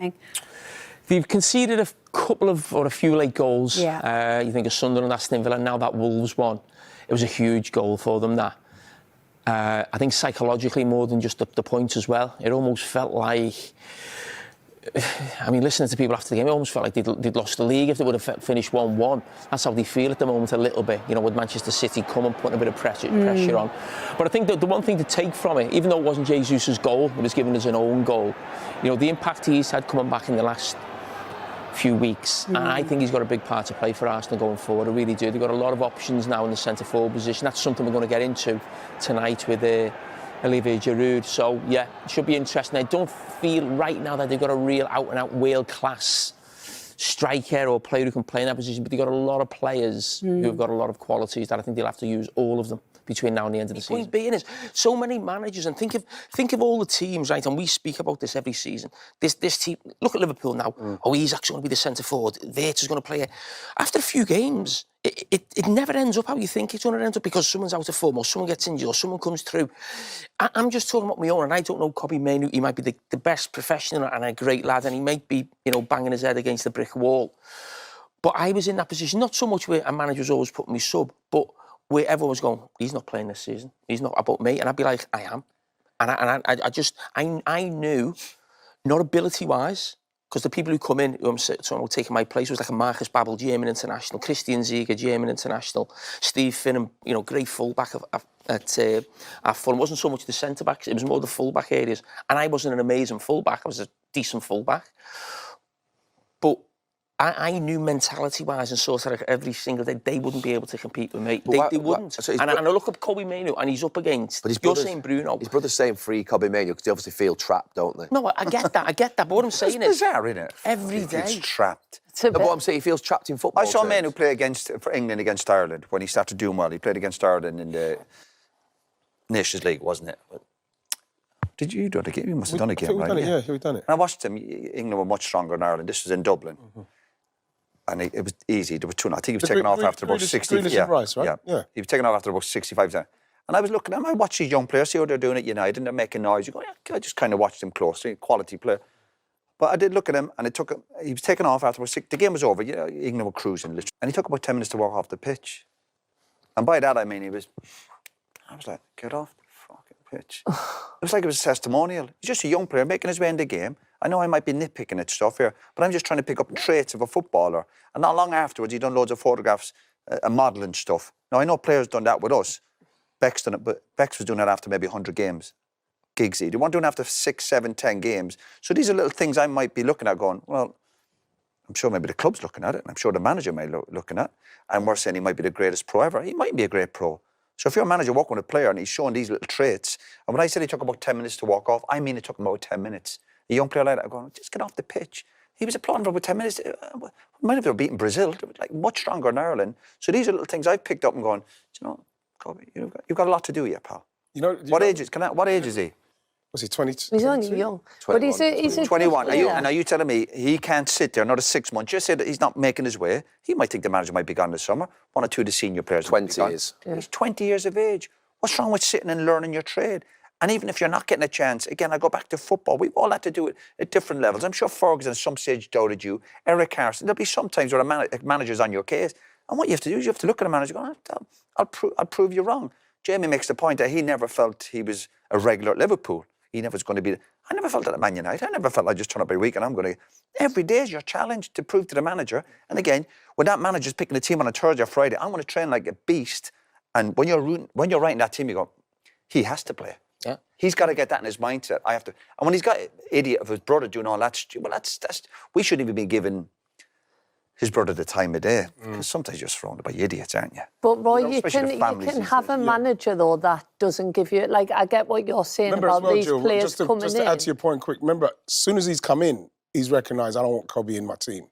think? They've conceded a few late goals. Yeah. You think of Sunderland, Aston Villa, now that Wolves one. It was a huge goal for them, that. I think psychologically more than just the points as well. It almost felt like... I mean, listening to people after the game, it almost felt like they'd lost the league if they would have finished 1-1. That's how they feel at the moment a little bit, you know, with Manchester City coming, putting a bit of pressure on. But I think that the one thing to take from it, even though it wasn't Jesus' goal, it was given as an own goal, you know, the impact he's had coming back in the last few weeks, and I think he's got a big part to play for Arsenal going forward. I really do. They've got a lot of options now in the centre-forward position. That's something we're going to get into tonight with Olivier Giroud. So, yeah, it should be interesting. I don't feel right now that they've got a real out-and-out world-class striker or player who can play in that position, but they've got a lot of players who've got a lot of qualities that I think they'll have to use all of them between now and the end of the season. The point being is, so many managers, and think of all the teams, right, and we speak about this every season. This team, look at Liverpool now. Oh, he's actually going to be the centre-forward. Wirtz is going to play it. After a few games, it never ends up how you think it's going to end up, because someone's out of form or someone gets injured or someone comes through. I'm just talking about my own, and I don't know Kobbie Mainoo. He might be the best professional and a great lad, and he might be, you know, banging his head against the brick wall. But I was in that position, not so much where a manager was always putting me sub, but where everyone was going, he's not playing this season. He's not about me. And I'd be like, I am. And I knew, not ability-wise, because the people who come in, who I'm taking my place, was like a Marcus Babbel, German international, Christian Ziege, German international, Steve Finnan, you know, great full-back at Fulham. It wasn't so much the centre-backs, it was more the full-back areas. And I wasn't an amazing full-back, I was a decent full-back. But I knew mentality-wise and sort of like every single day, they wouldn't be able to compete with me. They wouldn't. So and I look up Kobbie Mainoo and he's up against, you're saying Bruno. His brother's saying free Kobbie Mainoo because they obviously feel trapped, don't they? No, I get that. But what I'm saying is... It's bizarre, isn't it? Every day. He's trapped. But what I'm saying, he feels trapped in football. I saw Mainoo play for England against Ireland when he started doing well. He played against Ireland in the Nations League, wasn't it? Did you do it again? You must have done it again, right? We've done it. And I watched him. England were much stronger than Ireland. This was in Dublin. And it was easy. There was two. I think he was taken off after about 60. Rice, right? Yeah. He was taken off after about 65. And I was looking at him. I watched these young players, see how they're doing at United, and they're making noise. You go, yeah, I just kind of watched him closely, quality player. But I did look at him, and he was taken off after about 6. The game was over. You know, England were cruising, literally. And he took about 10 minutes to walk off the pitch. And by that, I mean, I was like, get off the fucking pitch. It was like it was a testimonial. He's just a young player making his way in the game. I know I might be nitpicking at stuff here, but I'm just trying to pick up traits of a footballer. And not long afterwards, he'd done loads of photographs and modelling stuff. Now, I know players done that with us. Beck's done it, but Beck's was doing that after maybe 100 games. Giggsy. They weren't doing it after 6, 7, 10 games. So these are little things I might be looking at going, well, I'm sure maybe the club's looking at it, and I'm sure the manager might be looking at it. And we're saying he might be the greatest pro ever. He might be a great pro. So if you're a manager working with a player and he's showing these little traits, and when I said he took about 10 minutes to walk off, I mean it took him about 10 minutes. A young player like that going, just get off the pitch. He was applauding for about 10 minutes. Might have been beating Brazil, like much stronger than Ireland. So these are little things I've picked up and going, you know, Kobbie, you've got a lot to do yet, pal. What age is he? Was he 20? He's only young. 21. But he's a 21. And are you telling me he can't sit there another 6 months? Just say that he's not making his way. He might think the manager might be gone this summer. One or two of the senior players. 20 years. Yeah. He's 20 years of age. What's wrong with sitting and learning your trade? And even if you're not getting a chance, again, I go back to football. We've all had to do it at different levels. I'm sure Ferguson at some stage doubted you. Eric Carson. There'll be some times where a manager's on your case. And what you have to do is you have to look at a manager and go, I'll prove you wrong. Jamie makes the point that he never felt he was a regular at Liverpool. He never was going to be... I never felt that at Man United. I never felt I just turn up every week and I'm going to... Every day is your challenge to prove to the manager. And again, when that manager's picking a team on a Thursday or Friday, I'm going to train like a beast. And when you're writing that team, you go, he has to play. Yeah. He's got to get that in his mindset. I have to... And when he's got idiot of his brother doing all that... Well, that's... We shouldn't even be giving his brother the time of day. Because sometimes you're surrounded by idiots, aren't you? But Roy, you can have a manager, though, that doesn't give you... Like, I get what you're saying about these players coming in. Just to add to your point quick, remember, as soon as he's come in, he's recognised, I don't want Kobbie in my team.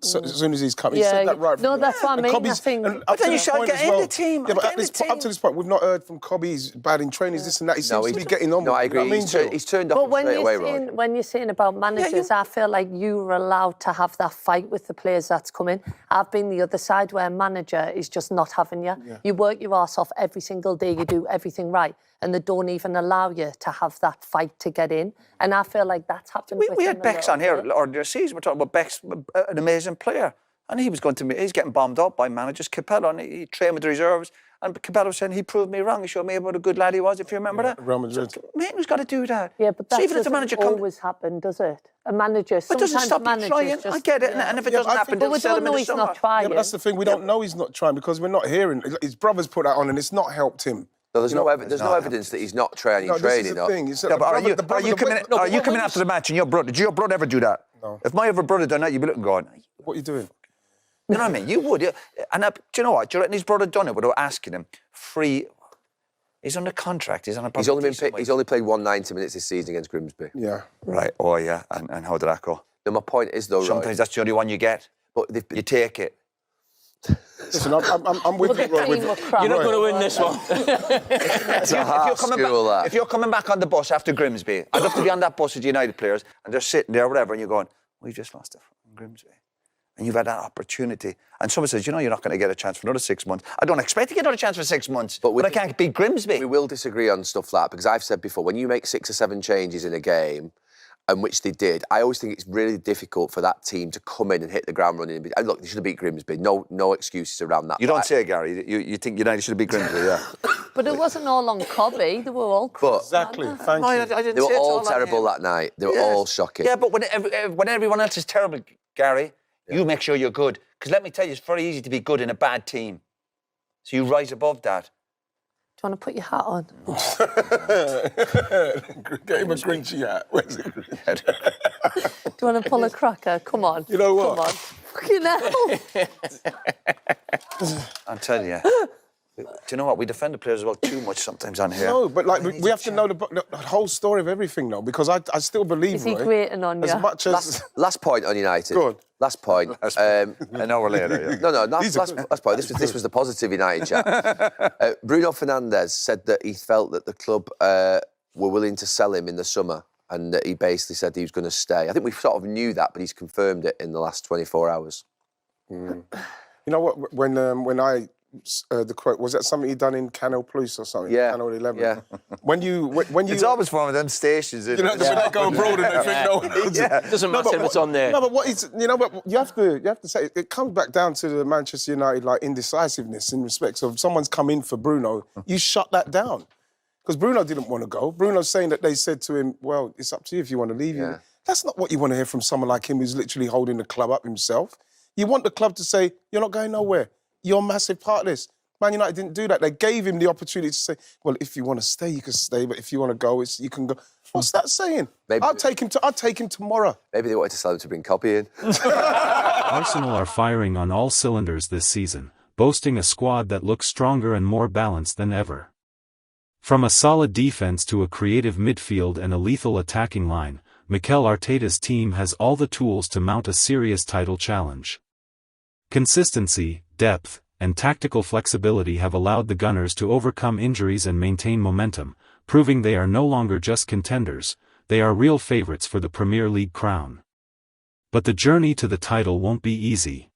as soon as he's come. He said that right. No, that's what I mean. I think. But then you should get in the team. Yeah, but up to this point, we've not heard from Cobby. He's bad in training, this and that. He seems to be getting on. No, I agree. He's turned up straight away, Roy. When you're saying about managers, I feel like you were allowed to have that fight with the players that's coming. I've been the other side where a manager is just not having you. Yeah. You work your arse off every single day. You do everything right. And they don't even allow you to have that fight to get in. And I feel like that's happened with him. We had Bex on here, or the season, we're talking about Bex, an amazing player. And he was he's getting bombed up by managers. Capello, and he trained with the reserves. And Capello was saying, he proved me wrong. He showed me what a good lad he was, if you remember that. Real Madrid. So, who's got to do that? Yeah, but that even doesn't always happen, does it? A manager, but doesn't stop him trying. I get it, and if it doesn't happen, but we don't know he's not trying. Yeah, but that's the thing. We don't know he's not trying because we're not hearing. His brother's put that on, and it's not helped him. So there's no evidence that he's not training. No, this is the thing. Are you coming after the match and your brother? Did your brother ever do that? No. If my other brother done that, you'd be looking going, what are you doing? You know what I mean? You would. And do you know what? Do you reckon his brother done it without asking him? Free. He's under contract. He's on a. He's only played 190 minutes this season against Grimsby. Yeah. Right. Oh yeah. And how did that go? Now, my point is though, sometimes that's the only one you get. But you take it. Listen, I'm with you, Roy. You're not going to win this one. If you're coming back on the bus after Grimsby, I'd love to be on that bus with United players and they're sitting there, whatever, and you're going, we've just lost to Grimsby. And you've had that opportunity. And someone says, you're not going to get a chance for another 6 months. I don't expect to get another chance for 6 months, but I can't beat Grimsby. We will disagree on stuff like that, because I've said before, when you make 6 or 7 changes in a game, and which they did, I always think it's really difficult for that team to come in and hit the ground running. And look, they should have beat Grimsby. No excuses around that. You don't say, Gary. You think United should have beat Grimsby, yeah. But it wasn't all on Cobby. They were all exactly. Thank you. They were all terrible that night. They were all shocking. Yeah, but when everyone else is terrible, Gary, you make sure you're good. Because let me tell you, it's very easy to be good in a bad team. So you rise above that. Do you want to put your hat on? Get him a Grinchy hat. Where's it? Do you want to pull a cracker? Come on. You know what? Come on. Fucking hell. I'm telling you. Do you know what? We defend the players as well too much sometimes on here. No, but like we have to know the whole story of everything, though, because I still believe. Is he grating on you? As much as last point on United. Good. Last point. An hour later. Yeah. No. Last point. This was the positive United chat. Bruno Fernandes said that he felt that the club were willing to sell him in the summer, and that he basically said he was going to stay. I think we sort of knew that, but he's confirmed it in the last 24 hours. You know what? When I. The quote, was that something you done in Canal Plus or something? Yeah. Canal 11. Yeah. When you it's always one of them stations. You know, when they go abroad and they think no one knows it. Doesn't matter if it's on there. No, but what is, but you have to say it comes back down to the Manchester United like indecisiveness in respect of someone's come in for Bruno, you shut that down. Because Bruno didn't want to go. Bruno's saying that they said to him, well, it's up to you if you want to leave. Yeah. That's not what you want to hear from someone like him who's literally holding the club up himself. You want the club to say, you're not going nowhere. You're a massive part of this. Man United didn't do that. They gave him the opportunity to say, well, if you want to stay, you can stay, but if you want to go, you can go. What's that saying? I'll take him tomorrow. Maybe they wanted to sell him to bring Copy in. Arsenal are firing on all cylinders this season, boasting a squad that looks stronger and more balanced than ever. From a solid defense to a creative midfield and a lethal attacking line, Mikel Arteta's team has all the tools to mount a serious title challenge. Consistency, depth, and tactical flexibility have allowed the Gunners to overcome injuries and maintain momentum, proving they are no longer just contenders, they are real favourites for the Premier League crown. But the journey to the title won't be easy.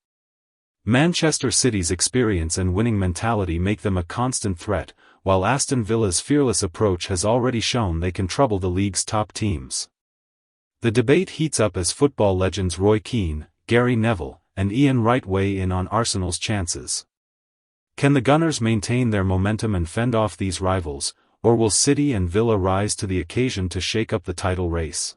Manchester City's experience and winning mentality make them a constant threat, while Aston Villa's fearless approach has already shown they can trouble the league's top teams. The debate heats up as football legends Roy Keane, Gary Neville, and Ian Wright weigh in on Arsenal's chances. Can the Gunners maintain their momentum and fend off these rivals, or will City and Villa rise to the occasion to shake up the title race?